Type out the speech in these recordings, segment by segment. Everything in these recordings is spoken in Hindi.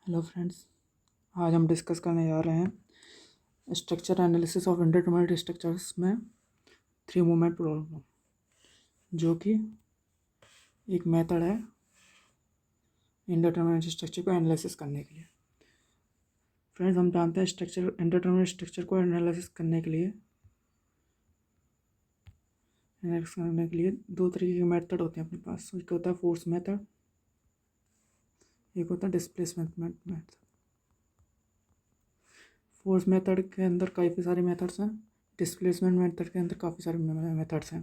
हेलो फ्रेंड्स, आज हम डिस्कस करने जा रहे हैं structure analysis of indeterminate structures में थ्री मूवमेंट प्रॉब्लम, जो कि एक मेथड है इंडिटरमिनेट स्ट्रक्चर को एनालिसिस करने के लिए। फ्रेंड्स, हम जानते हैं इंडिटरमिनेट स्ट्रक्चर को एनालिसिस करने के लिए दो तरीके के मेथड होते हैं अपने पास। एक होता है फोर्स मेथड, एक होता है डिस्प्लेसमेंट मेथड। फोर्स मेथड के अंदर काफ़ी सारे मेथड्स हैं, डिस्प्लेसमेंट मेथड के अंदर काफ़ी सारे मेथड्स हैं।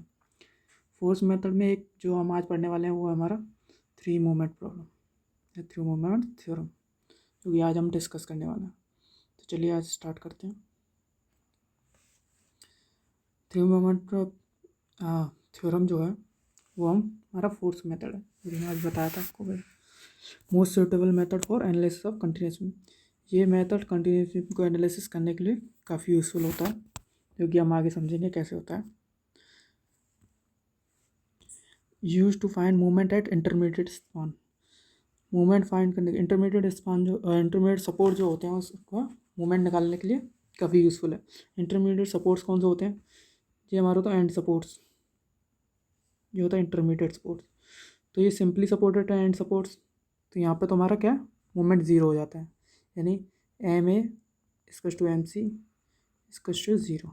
फोर्स मेथड में एक जो हम आज पढ़ने वाले हैं वो है हमारा थ्री मूवमेंट प्रॉब्लम या थ्री मूवमेंट थ्योरम, जो कि आज हम डिस्कस करने वाले हैं। तो चलिए आज स्टार्ट करते हैं। थ्री मूवमेंट थ्योरम जो है वो हमारा फोर्स मेथड है, जो मैंने आज बताया था आपको। Most suitable method for analysis of continuous beam. ये मेथड कंटिन्यूस बीम को एनालिसिस करने के लिए काफ़ी यूज़फुल होता है, जो कि हम आगे समझेंगे कैसे होता है। Use to find movement at intermediate span. Movement find करने के इंटरमीडिएट स्पान जो इंटरमीडिएट सपोर्ट जो होते हैं उसका मूवमेंट निकालने के लिए काफ़ी यूज़फुल है। इंटरमीडिएट सपोर्ट्स कौन से होते हैं? ये हमारा होता है एंड सपोर्ट्स, ये होता है इंटरमीडिएट सपोर्ट्स। तो ये सिंपली सपोर्टेड है एंड सपोर्ट्स, तो यहाँ पे तो हमारा क्या मूवमेंट ज़ीरो हो जाता है, यानी एम ए इसकस टू एम सी इसकस टू ज़ीरो।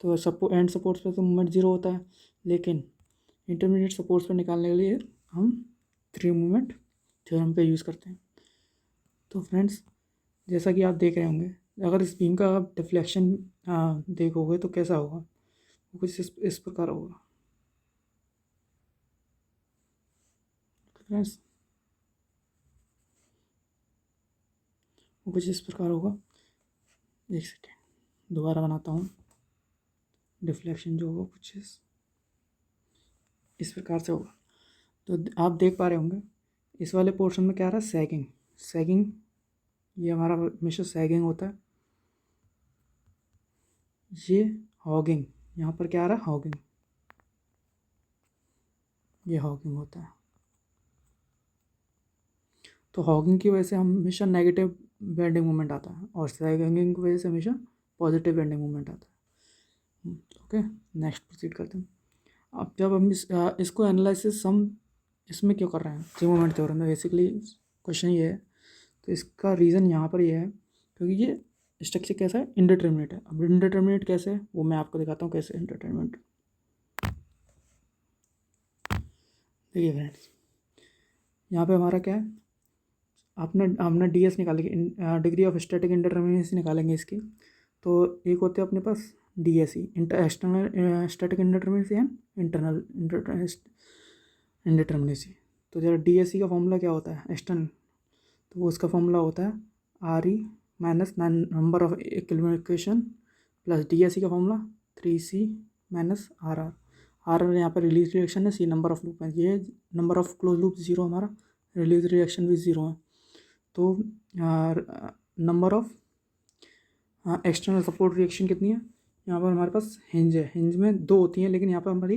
तो एंड सपोर्ट्स पे तो मूवमेंट ज़ीरो होता है, लेकिन इंटरमीडिएट सपोर्ट्स पर निकालने के लिए हम थ्री मूवमेंट थ्योरम का यूज़ करते हैं। तो फ्रेंड्स, जैसा कि आप देख रहे होंगे, अगर इस बीम का आप डिफ्लेक्शन देखोगे तो कैसा होगा, वो कुछ इस प्रकार होगा। फ्रेंड्स, वो कुछ इस प्रकार होगा। एक सेकेंड दोबारा बनाता हूँ। डिफ्लेक्शन जो होगा कुछ इस प्रकार से होगा। तो आप देख पा रहे होंगे इस वाले पोर्शन में क्या आ रहा है, सैगिंग। ये हमारा हमेशा सैगिंग होता है। ये हॉगिंग, यहाँ पर क्या आ रहा है, हॉगिंग। ये हॉगिंग होता है। तो हॉगिंग की वजह से हमेशा नेगेटिव बेंडिंग मोमेंट आता है, और सैगिंग की वजह से हमेशा पॉजिटिव बेंडिंग मोमेंट आता है। ओके, नेक्स्ट प्रोसीड करते हैं। अब जब हम इसको एनालिसिस हम इसमें क्यों कर रहे हैं, थ्री मोमेंट थ्योरम में, बेसिकली क्वेश्चन ये है। तो इसका रीज़न यहाँ पर ये है क्योंकि ये स्ट्रक्चर कैसा है, इंडिटरमिनेट है। अब इंडिटरमिनेट कैसे है वो मैं आपको दिखाता हूँ कैसे इंडिटरमिनेट। देखिए फ्रेंड्स, यहाँ पे हमारा क्या है, हमने डी एस निकालेंगे, डिग्री ऑफ स्टैटिक इंडिटरमिनेसी निकालेंगे इसकी। तो एक होते हैं अपने पास D S E, external static indeterminacy and internal indeterminacy. तो जरा डी एस ई का फॉर्मूला क्या होता है एक्सटर्नल, तो वो उसका फॉर्मूला होता है R E minus number of equilibrium plus D S E का formula 3C minus R R. R R यहाँ पर रिलीज रिएक्शन है, सी नंबर ऑफ लूप है, ये number of close loop zero, हमारा रिलीज रिएक्शन भी ज़ीरो है। तो number of external support reaction कितनी है, यहाँ पर हमारे पास हिंज है, हिंज में दो होती हैं, लेकिन यहाँ पर हमारी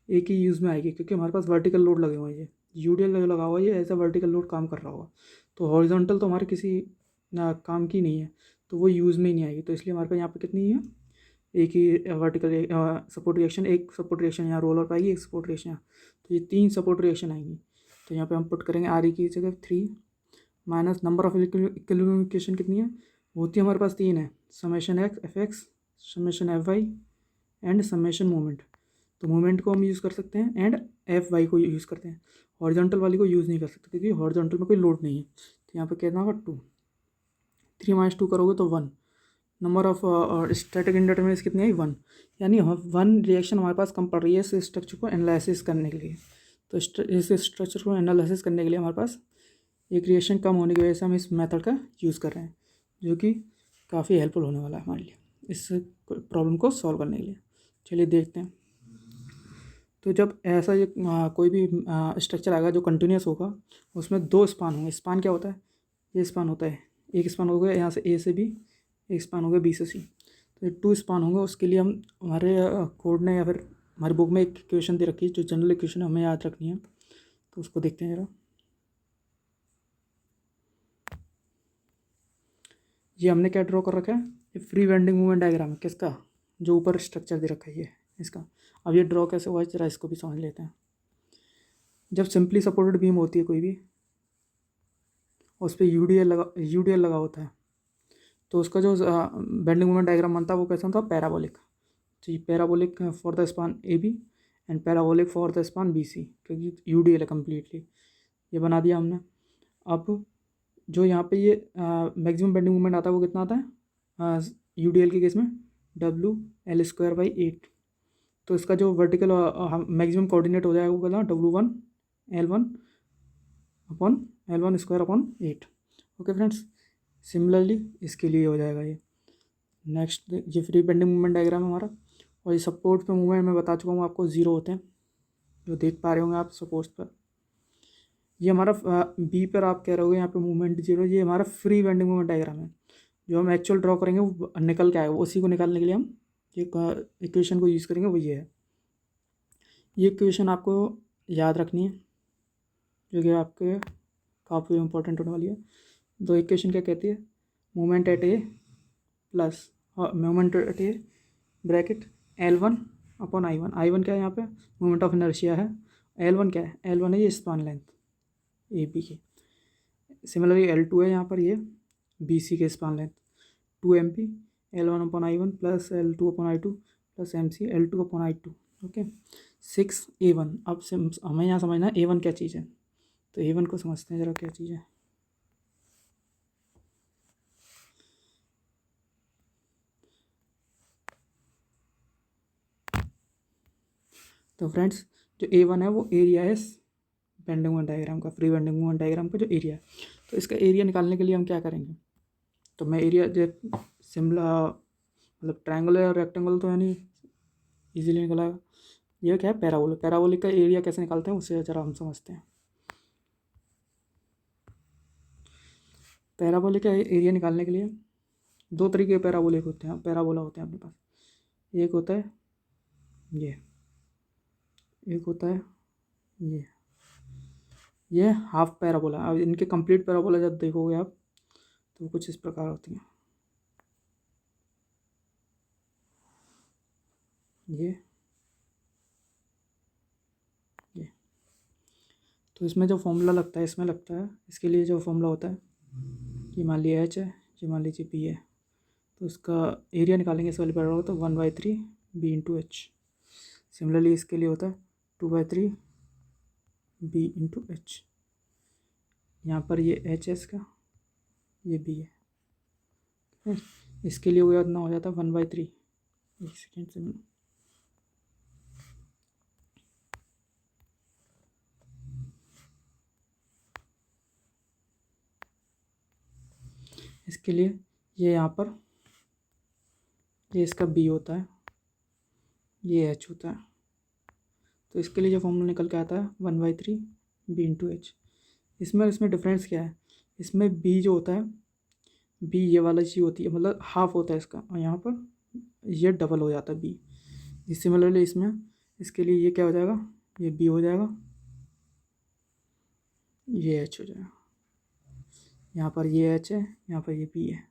एक ही यूज़ में आएगी क्योंकि हमारे पास वर्टिकल लोड लगे हुए हैं। ये यूडीएल लगा हुआ है, ये ऐसा वर्टिकल लोड काम कर रहा होगा। तो हॉरिजॉन्टल तो हमारे किसी काम की नहीं है, तो वो यूज़ में ही नहीं आएगी। तो इसलिए हमारे पास यहाँ पर कितनी है, एक ही वर्टिकल सपोर्ट रिएक्शन, एक सपोर्ट रिएक्शन यहाँ रोलर पर आएगी, एक सपोर्ट रिएक्शन यहाँ। तो ये तीन सपोर्ट रिएक्शन आएंगी। तो यहाँ पे हम पुट करेंगे आर ई की जगह 3 minus number of equilibrium equation कितनी है, होती है हमारे पास तीन है, summation X F X, summation F Y and summation moment. तो मोमेंट को हम यूज़ कर सकते हैं एंड एफ वाई को यूज़ करते हैं, हॉरिजॉन्टल वाली को यूज़ नहीं कर सकते क्योंकि हॉरिजॉन्टल में कोई लोड नहीं है। तो यहाँ पर कितना होगा 2, 3 माइनस 2 करोगे तो 1। नंबर ऑफ स्टैटिक इंडिटरमिनेसी कितनी है, 1, यानी 1 रिएक्शन हमारे पास कम पड़ रही है इस स्ट्रक्चर को एनालिसिस करने के लिए। तो इस स्ट्रक्चर को एनालिसिस करने के लिए हमारे पास एक रिएक्शन कम होने की वजह से हम इस मेथड का यूज़ कर रहे हैं, जो कि काफ़ी हेल्पफुल होने वाला है हमारे लिए इस प्रॉब्लम को सॉल्व करने के लिए। चलिए देखते हैं। तो जब ऐसा ये कोई भी स्ट्रक्चर आएगा जो कंटिन्यूस होगा, उसमें दो स्पान होंगे। स्पान क्या होता है, ये स्पान होता है, एक स्पान हो गया यहाँ से ए से बी, एक स्पान हो गया बी से सी। तो ये 2 स्पान होंगे। उसके लिए हम हमारे कोड ने या फिर हमारी बुक में एक इक्वेशन दे रखी है, जो जनरल इक्वेशन हमें याद रखनी है। तो उसको देखते हैं ज़रा। ये हमने क्या ड्रॉ कर रखा है, ये फ्री बेंडिंग मोमेंट डायग्राम है किसका, जो ऊपर स्ट्रक्चर दे रखा है ये इसका। अब ये ड्रॉ कैसे हुआ है जरा इसको भी समझ लेते हैं। जब सिंपली सपोर्टेड बीम होती है कोई भी, उस पर यूडीएल लगा होता है, तो उसका जो बेंडिंग मोमेंट डायग्राम बनता है वो कैसा होता है, पैराबोलिक। तो ये parabolic for the span A B and parabolic for the span B C, क्योंकि यूडीएल है कम्प्लीटली, ये बना दिया हमने। अब जो यहाँ पे ये मैक्सिमम बेंडिंग मोमेंट आता है वो कितना आता है यूडीएल के केस में, WL²/8। तो इसका जो वर्टिकल मैक्सिमम कोऑर्डिनेट हो जाएगा वो कितना, W1L1/8। ओके फ्रेंड्स, सिमिलरली इसके लिए हो जाएगा ये। नेक्स्ट ये फ्री बेंडिंग मूवमेंट डायग्राम है हमारा, और ये सपोर्ट पे मूवमेंट मैं बता चुका हूँ आपको, ज़ीरो होते हैं, जो देख पा रहे होंगे आप सपोर्ट पर। ये हमारा बी पर आप कह रहे हो यहाँ पे मूवमेंट जीरो, ये हमारा फ्री बेंडिंग मूवमेंट डायग्राम है। जो हम एक्चुअल ड्रॉ करेंगे वो निकल के आएगा, उसी को निकालने के लिए हम ये इक्वेशन को यूज़ करेंगे, वो ये है। ये इक्वेशन आपको याद रखनी है, जो कि आपके काफ़ी इंपॉर्टेंट होने वाली है। दो इक्वेशन क्या कहती है, movement at A plus movement at A bracket L1/I1। I1 क्या है यहाँ पे, मूवमेंट ऑफ इनर्शिया है। L1 क्या है, L1 है ये स्पान लेंथ ए बी की। सिमिलरली L2 है यहाँ पर ये बी सी के span length 2 MP, L1/I1 plus L2/I2 plus MC L2/I2। Okay, 6A1। अब हमें यहाँ समझना है A1 क्या चीज़ है, तो A1 को समझते हैं ज़रा क्या चीज़ है। तो फ्रेंड्स, जो A1 है वो एरिया है बेंडिंग मोमेंट डायग्राम का, फ्री बेंडिंग मोमेंट डायग्राम का जो एरिया है। तो इसका एरिया निकालने के लिए हम क्या करेंगे, तो मैं एरिया जो शिमला मतलब ट्रायंगल है और रेक्टेंगल तो यानी इजीली निकला। ये क्या है, पैराबोलिक। पैराबोलिक का एरिया कैसे निकालते हैं उसे ज़रा हम समझते हैं। पैराबोलिक का एरिया निकालने के लिए दो तरीके के पैराबोलिक होते हैं, पैराबोला होते हैं अपने पास। एक होता है ये, एक होता है ये हाफ पैराबोला। अब इनके कंप्लीट पैराबोला जब देखोगे आप तो कुछ इस प्रकार होती हैं, ये तो इसमें जो फॉर्मूला लगता है, इसमें लगता है, इसके लिए जो फॉर्मूला होता है, ये मान लिया H है, ये मान लीजिए B है, तो इसका एरिया निकालेंगे इस वाले पैराबोला तो 1/3 B/H। सिमिलरली इसके लिए होता है 2/3 B/H। यहाँ पर ये H है इसका, ये B है, इसके लिए वो इतना हो जाता है 1/3। एक सेकेंड से इसके लिए ये यहाँ पर ये इसका B होता है, ये H होता है। तो इसके लिए जो फॉर्मूला निकल के आता है 1/3 B/H। इसमें डिफरेंस क्या है, इसमें B जो होता है, B ये वाला चीज़ होती है, मतलब हाफ होता है इसका, और यहाँ पर ये डबल हो जाता है B। सिमिलरली इसमें इसके लिए ये क्या हो जाएगा, ये B हो जाएगा, ये H हो जाएगा। यहाँ पर ये H है, यहाँ पर ये B है,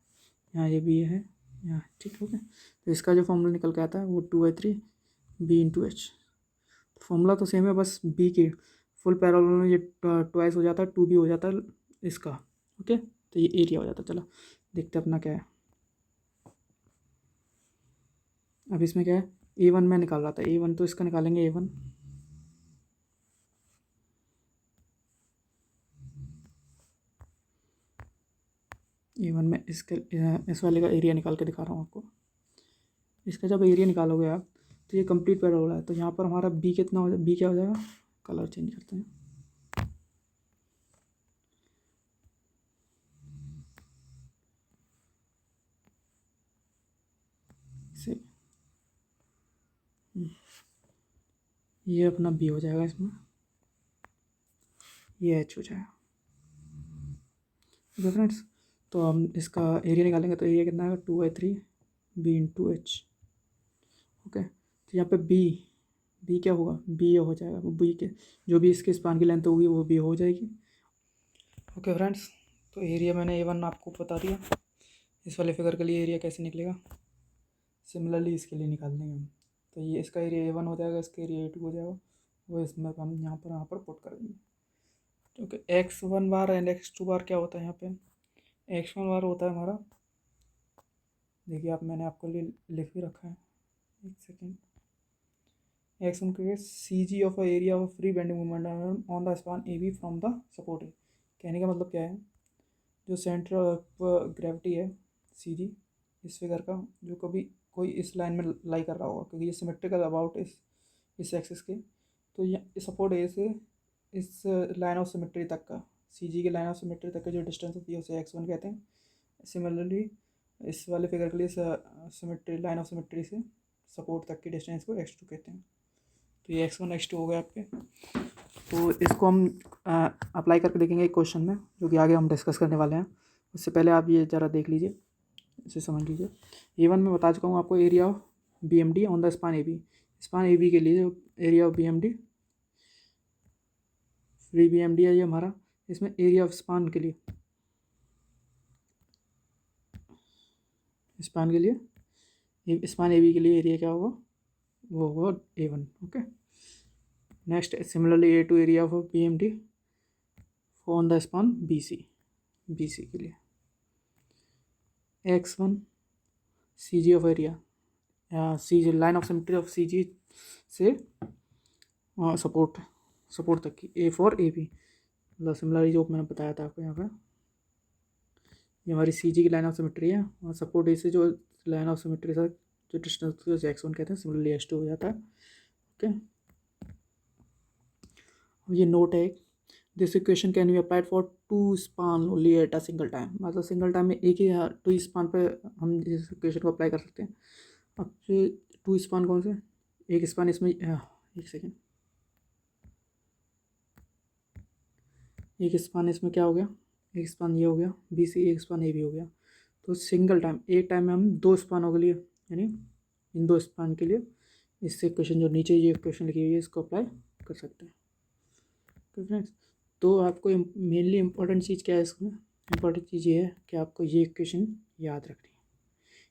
यहाँ ये B है, यहाँ ठीक हो गया। तो इसका जो फॉर्मूला निकल के आता है वो 2/3 B/H। फॉर्मूला तो सेम है, बस B की फुल पैराबोला में ये ट्वाइस हो जाता है, 2B हो जाता है इसका। ओके, तो ये एरिया हो जाता है। चलो देखते हैं अपना क्या है। अब इसमें क्या है, A1 में निकाल रहा था, A1 तो इसका निकालेंगे A1। A1 में इसके इस वाले का एरिया निकाल के दिखा रहा हूँ आपको। इसका जब एरिया निकालोगे आप तो ये कंप्लीट पैराबोला है, तो यहाँ पर हमारा B कितना हो जाएगा, B क्या हो जाएगा, कलर चेंज करते हैं, से ये अपना B हो जाएगा, इसमें ये H हो जाएगा। ओके फ्रेंड्स, तो हम इसका एरिया निकालेंगे तो एरिया कितना आएगा, 2/3 B/H। ओके, तो यहाँ पे B क्या होगा, B हो जाएगा, B के जो भी इसके स्पान की लेंथ होगी वो B हो जाएगी। ओके फ्रेंड्स, तो एरिया मैंने A1 आपको बता दिया। इस वाले फिगर के लिए एरिया कैसे निकलेगा, सिमिलरली इसके लिए निकाल देंगे हम। तो ये इसका एरिया A1 हो जाएगा, इसका एरिया A2 हो जाएगा, वो इसमें हम यहाँ पर पुट कर देंगे। क्योंकि x1 बार एंड x2 बार क्या होता है यहाँ पे, x1 बार होता है हमारा, देखिए आप मैंने आपको लिख भी रखा है, एक सेकेंड। x1 के C G of area of free bending moment on the span A B from the support A. कहने का मतलब क्या है, जो सेंटर ऑफ ग्रेविटी है सी जी इस फिगर का, जो कभी कोई इस लाइन में लाई कर रहा होगा क्योंकि ये सिमेट्रिकल अबाउट इस एक्सिस के, तो ये सपोर्ट ए से इस लाइन ऑफ सिमेट्री तक का, सी जी के लाइन ऑफ सिमेट्री तक का जो डिस्टेंस होती है उसे x1 कहते हैं। सिमिलरली इस वाले फिगर के लिए सिमेट्री लाइन ऑफ सिमेट्री से सपोर्ट तक की डिस्टेंस को x2 कहते हैं। तो ये x1 x2 हो गए आपके। तो इसको हम अप्लाई करके देखेंगे एक क्वेश्चन में, जो कि आगे हम डिस्कस करने वाले हैं। उससे पहले आप ये ज़रा देख लीजिए, इसे समझ लीजिए। A1 में बता चुका हूँ आपको, area of BMD on the span AB। Span AB के लिए area of BMD, free BMD है ये हमारा, इसमें एरिया ऑफ स्पान के लिए, स्पान के लिए, स्पान AB के लिए एरिया क्या होगा, वो होगा A1। Okay, next similarly A2 area of BMD on the span BC के लिए, x1 CG of area, CG line of symmetry of CG से सपोर्ट तक की, A फॉर AB। मतलब सिमिलरली जो मैंने बताया था आपको यहाँ पर, ये हमारी CG की लाइन ऑफ सिमेट्री है, और सपोर्ट ए से जो लाइन ऑफ सिमेट्री से जो डिस्टेंस उसे x1 कहते हैं, सिमिलरली x2 हो जाता है। ओके, ये नोट है, this equation can be applied for two span only at a single time. मतलब सिंगल टाइम में एक ही टू स्पान पे हम इस इक्वेशन को अप्लाई कर सकते हैं। अब ये टू स्पान कौन से, एक स्पान इसमें, एक सेकेंड, एक स्पान इसमें क्या हो गया, एक स्पान ये हो गया BC, एक स्पान A भी हो गया। तो सिंगल टाइम, एक टाइम में हम दो स्पानों के लिए, यानी इन दो स्पान के लिए इससे क्वेश्चन जो नीचे ये क्वेश्चन लिखी हुई है इसको अप्लाई कर सकते हैं। तो फ्रेंड्स, तो आपको मेनली इम्पोर्टेंट चीज़ क्या है इसमें, इम्पोर्टेंट चीज़ ये है कि आपको ये इक्वेशन याद रखनी है।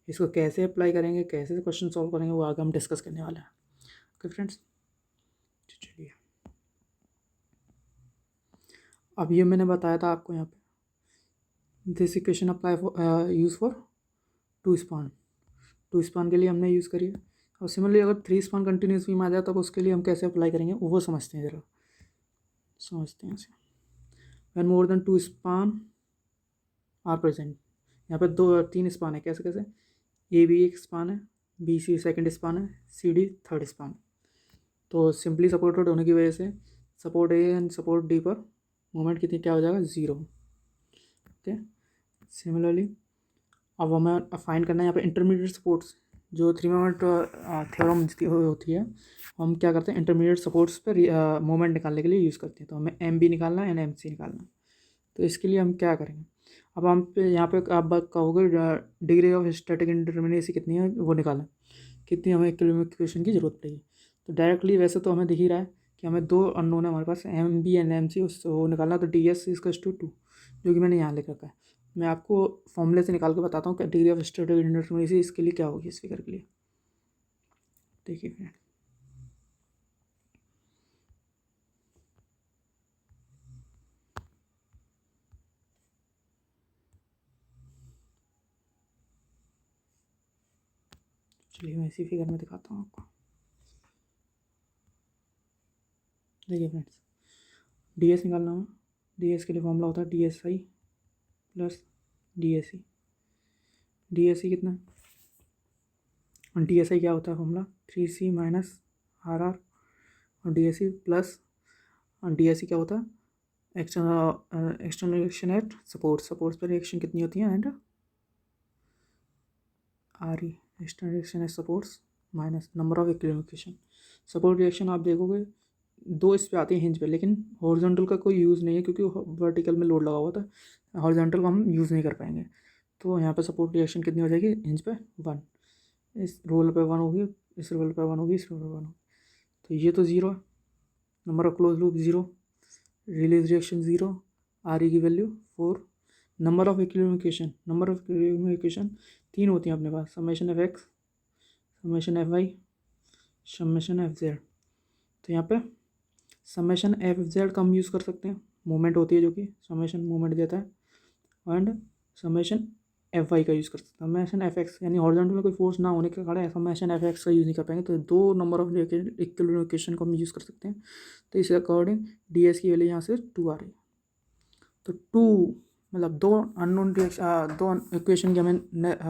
इसको कैसे अप्लाई करेंगे, कैसे क्वेश्चन सॉल्व करेंगे, वो आगे हम डिस्कस करने वाले हैं। ओके फ्रेंड्स, चलिए अब ये मैंने बताया था आपको यहाँ पे, this equation apply for use for two span के लिए हमने यूज़ करी है। और सिमिलरली अगर थ्री स्पान कंटिन्यूस बीम आ जाए तो उसके लिए हम कैसे अप्लाई करेंगे वो समझते हैं, ज़रा समझते हैं इसे। When more than two span are present, यहाँ पे दो तीन स्पान है, कैसे कैसे, AB एक स्पान है, BC सेकंड स्पान है, CD थर्ड स्पान। तो सिंपली सपोर्टेड होने की वजह से support A and support D पर मोमेंट कितनी क्या हो जाएगा, 0। ओके, सिमिलरली अब हमें फाइंड करना है यहाँ पे इंटरमीडिएट सपोर्ट्स, जो थ्री मोमेंट थ्योरम होती है, हम क्या करते हैं इंटरमीडिएट सपोर्ट्स पर मोमेंट निकालने के लिए यूज़ करते हैं। तो हमें MB निकालना है एंड MC निकालना है। तो इसके लिए हम क्या करेंगे, अब हम पे यहाँ पे आप बात कहोगे डिग्री ऑफ स्टैटिक इंडिटरमिनेसी कितनी है वो निकालें, कितनी हमें इक्वेशन की ज़रूरत पड़ेगी। तो डायरेक्टली वैसे तो हमें दिख ही रहा है कि हमें दो अननोन है हमारे पास, MB एंड MC, उसको निकालना। तो DS इक्वल्स टू 2, जो कि मैंने यहाँ लिख रखा है। मैं आपको फॉर्मूले से निकाल के बताता हूँ कि डिग्री ऑफ स्टैटिक इंडिटरमिनेसी इसके लिए क्या होगी, इस फिगर के लिए। देखिए फ्रेंड, चलिए मैं इसी फिगर में दिखाता हूँ आपको। देखिए फ्रेंड्स, DS निकालना है, DS के लिए फॉर्मूला होता है DSI प्लस DSE। DSE कितना, और DSI क्या होता है फॉर्मूला, 3C माइनस RR, और DSE प्लस, और DSE क्या होता है, एक्सटर्नल रिएक्शन एट सपोर्ट्स पर रिएक्शन कितनी होती है, and RE external reaction at supports minus number of equilibrium. Support reaction आप देखोगे दो इस पे आती है हिंज पे, लेकिन हॉरिजॉन्टल का कोई यूज़ नहीं है क्योंकि वर्टिकल में लोड लगा हुआ था, हॉरिजॉन्टल का हम यूज़ नहीं कर पाएंगे। तो यहाँ पे सपोर्ट रिएक्शन कितनी हो जाएगी हिंज पे 1, इस रोल पे 1 होगी, इस रोल पे 1 होगी, इस रोल पे 1 होगी। तो ये तो 0 है, number of close loop 0, release reaction 0, RE की value 4, number of equilibrium equation 3 होती हैं अपने पास, summation F X, summation F Y, summation F Z. तो यहाँ पे समेशन एफ जेड का हम यूज़ कर सकते हैं, मोमेंट होती है जो कि समेशन मोमेंट देता है, एंड समेशन एफ वाई का यूज़ कर सकते हैं। समेशन एफ एक्स यानी हॉरिजॉन्टल में कोई फोर्स ना होने के कारण समेशन एफ एक्स का यूज़ नहीं कर पाएंगे, तो 2 नंबर ऑफ इक्विलिब्रियम इक्वेशन को हम यूज़ कर सकते हैं। तो इस अकॉर्डिंग डी एस की वैल्यू यहाँ से 2 आ रही है। तो 2 मतलब 2 अननोन दो इक्वेशन की हमें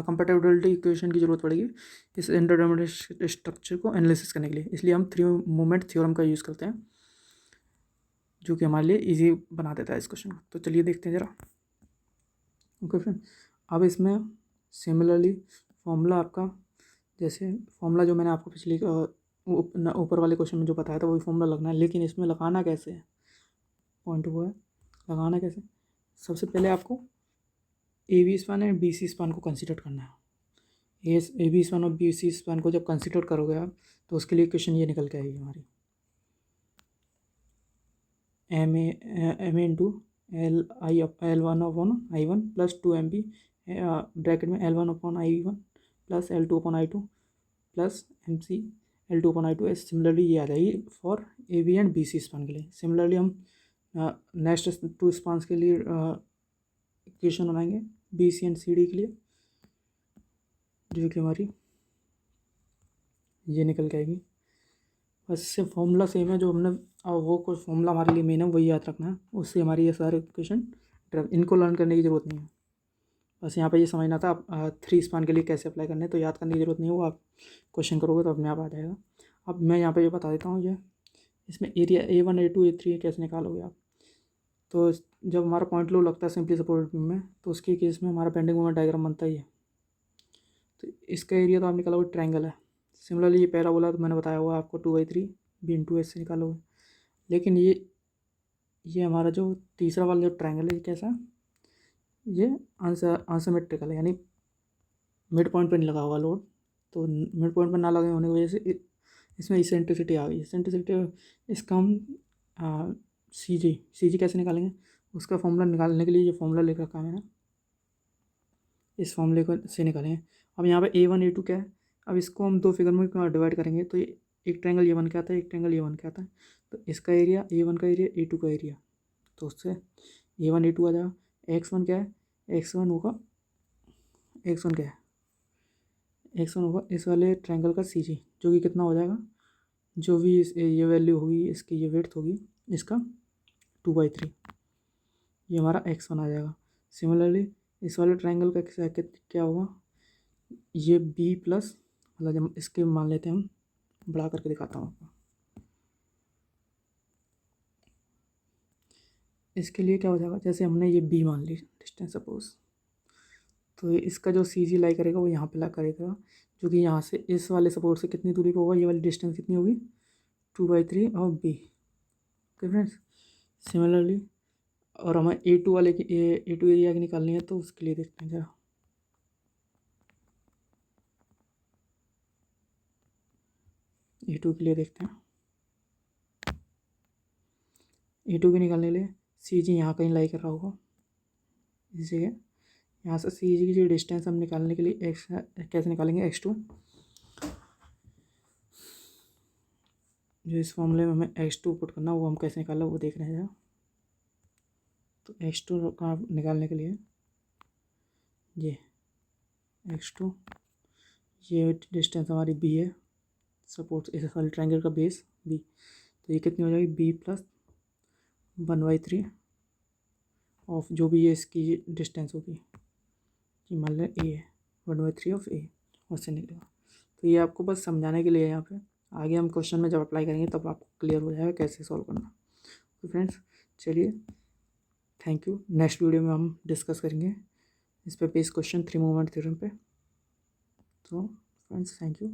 कंपैटिबिलिटी इक्वेशन की जरूरत पड़ेगी इस इंटरडिटरमिनेट स्ट्रक्चर को एनालिसिस करने के लिए, इसलिए हम 3 मोमेंट थ्योरम का यूज़ करते हैं, जो कि हमारे लिए इजी बना देता है इस क्वेश्चन को। तो चलिए देखते हैं ज़रा। ओके फ्रेंड, अब इसमें सिमिलरली फॉर्मूला आपका, जैसे फॉर्मूला जो मैंने आपको पिछली ऊपर वाले क्वेश्चन में जो बताया था वही फॉर्मूला लगना है, लेकिन इसमें लगाना कैसे है, पॉइंट वो है लगाना कैसे। सबसे पहले आपको A B span and B C span को कंसिडर करना है। ए बी स्पान और बी सी स्पान को जब कंसिडर करोगे आप, तो उसके लिए इक्वेशन ये निकल के आएगी हमारी, M A into L1/I1 plus 2MB bracket में L1/I1 plus L2/I2 plus MC L2/I2। Similarly ये आ जाएगी for A B and B C span के लिए। सिमिलरली हम नेक्स्ट 2 स्पान्स के लिए इक्वेशन बनाएंगे B C and C D के लिए, जो कि हमारी ये निकल के आएगी। बस से फॉर्मूला सेम है जो हमने, और वो कुछ फॉर्मूला हमारे लिए मेन है वही याद रखना है, उससे हमारी ये सारे इक्वेशन, इनको लर्न करने की ज़रूरत नहीं है। बस यहाँ पे ये समझना था आप 3 स्पान के लिए कैसे अप्लाई करने, तो याद करने की ज़रूरत नहीं है, वो आप क्वेश्चन करोगे तो अपने आप आ जाएगा। अब मैं यहाँ पे ये बता देता हूँ, ये इसमें एरिया A1 A2 A3 कैसे निकालोगे आप। तो जब हमारा पॉइंट लो लगता है सिंपली सपोर्टेड बीम में, तो उसके केस में हमारा बेंडिंग मोमेंट डायग्राम बनता ही है। तो इसका एरिया तो आप निकालोगे, ट्रायंगल है। सिमिलरली ये पैराबोला तो मैंने बताया हुआ आपको 2/3 बी इंटू एस से निकालोगे। लेकिन ये हमारा जो तीसरा वाला जो ट्रायंगल है, ये कैसा, ये अनसिमेट्रिकल है, यानी मिड पॉइंट पे नहीं लगा हुआ लोड। तो मिड पॉइंट पर ना लगे होने की वजह से इसमें इसेंट्रिसिटी आ गई। इसेंट्रिसिटी इसका हम सी जी कैसे निकालेंगे, उसका फॉर्मूला निकालने के लिए ये फॉर्मूला लिख रखा है मैंने, इस फॉर्मूले को से निकालेंगे। अब यहाँ पे A1 A2 क्या है, अब इसको हम 2 फिगर में डिवाइड करेंगे, तो ये एक ट्रायंगल ये बन के आता है, एक ट्रायंगल ये बन के आता है। तो इसका एरिया A1 का एरिया A2 का एरिया, तो उससे A1 A2 आ जाएगा। X1 क्या है, X1 होगा, X1 क्या है, X1 होगा इस वाले ट्रायंगल का CG, जो कि कितना हो जाएगा, जो भी ये वैल्यू होगी इसकी, ये विड्थ होगी इसका 2/3, ये हमारा X1 आ जाएगा। सिमिलरली इस वाले ट्रायंगल का क्या होगा, ये B प्लस, मतलब जब इसके मान लेते हैं हम, बड़ा करके दिखाता हूँ आपको। इसके लिए क्या हो जाएगा, जैसे हमने ये B मान ली डिस्टेंस सपोज, तो इसका जो CG लाई करेगा वो यहाँ पे ला करेगा, जो कि यहाँ से इस वाले सपोर्ट से कितनी दूरी पर होगा, ये वाली डिस्टेंस कितनी होगी, 2/3 और B। ओके फ्रेंड्स, सिमिलरली और हमें A2 वाले की A2 एरिया की निकालनी है, तो उसके लिए देखते हैं जरा। A2 के लिए देखते हैं, A2 के निकालने के लिए CG यहाँ कहीं लाई कर रहा होगा इस जगह। यहाँ से CG की डिस्टेंस हम निकालने के लिए x कैसे निकालेंगे, X2, जो इस फॉर्मूले में हमें X2 पुट करना, वो हम कैसे निकाला वो देख रहे हैं। तो X2 का निकालने के लिए ये X2, ये डिस्टेंस हमारी B है, सपोर्ट इस वाले ट्रायंगल का बेस B, तो ये कितनी हो जाएगी, B प्लस 1/3 ऑफ जो भी ये इसकी डिस्टेंस होगी, ये मान लें A है, 1/3 ऑफ A, उससे निकलेगा। तो ये आपको बस समझाने के लिए यहाँ पे, आगे हम क्वेश्चन में जब अप्लाई करेंगे तब आपको क्लियर हो जाएगा कैसे सॉल्व करना। तो फ्रेंड्स चलिए, थैंक यू। नेक्स्ट वीडियो में हम डिस्कस करेंगे इस पे बेस क्वेश्चन 3 मोमेंट थ्योरम पे। तो फ्रेंड्स थैंक यू।